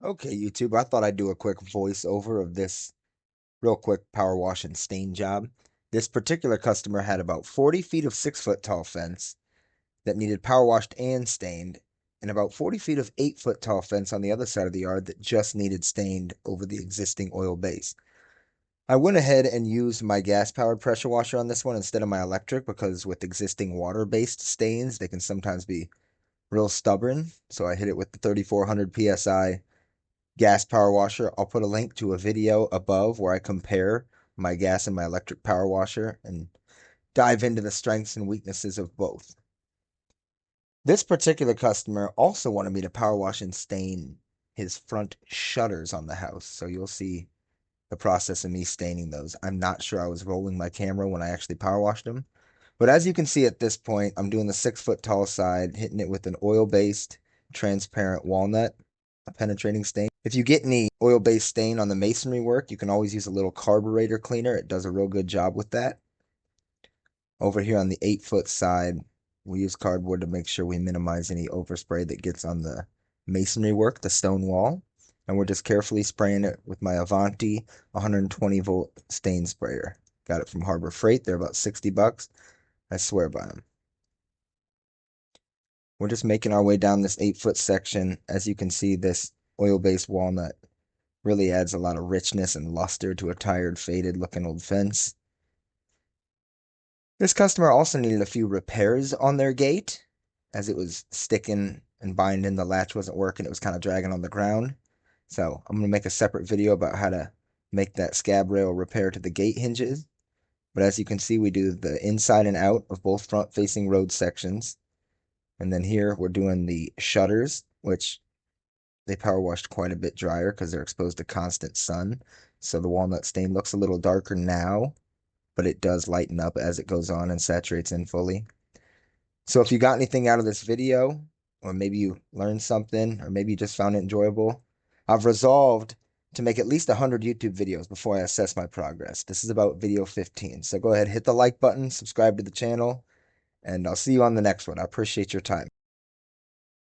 Okay, YouTube, I thought I'd do a quick voiceover of this real quick power wash and stain job. This particular customer had about 40 feet of 6-foot tall fence that needed power washed and stained, and about 40 feet of 8-foot tall fence on the other side of the yard that just needed stained over the existing oil base. I went ahead and used my gas-powered pressure washer on this one instead of my electric because with existing water-based stains, they can sometimes be real stubborn. So I hit it with the 3400 PSI gas power washer. I'll put a link to a video above where I compare my gas and my electric power washer and dive into the strengths and weaknesses of both. This particular customer also wanted me to power wash and stain his front shutters on the house. So you'll see the process of me staining those. I'm not sure I was rolling my camera when I actually power washed them. But as you can see at this point, I'm doing the 6-foot tall side, hitting it with an oil-based transparent walnut, a penetrating stain. If you get any oil-based stain on the masonry work, you can always use a little carburetor cleaner. It does a real good job with that. Over here on the 8-foot side, we use cardboard to make sure we minimize any overspray that gets on the masonry work, the stone wall. And we're just carefully spraying it with my Avanti 120-volt stain sprayer. Got it from Harbor Freight. They're about 60 bucks. I swear by them. We're just making our way down this 8-foot section. As you can see, this oil-based walnut really adds a lot of richness and luster to a tired, faded looking old fence. This customer also needed a few repairs on their gate as it was sticking and binding. The latch wasn't working. It was kind of dragging on the ground. So I'm going to make a separate video about how to make that scab rail repair to the gate hinges. But as you can see, we do the inside and out of both front facing road sections. And then here we're doing the shutters, which they power washed quite a bit drier because they're exposed to constant sun. So the walnut stain looks a little darker now, but it does lighten up as it goes on and saturates in fully. So if you got anything out of this video, or maybe you learned something, or maybe you just found it enjoyable, I've resolved to make at least 100 YouTube videos before I assess my progress. This is about video 15. So go ahead, hit the like button, subscribe to the channel, and I'll see you on the next one. I appreciate your time.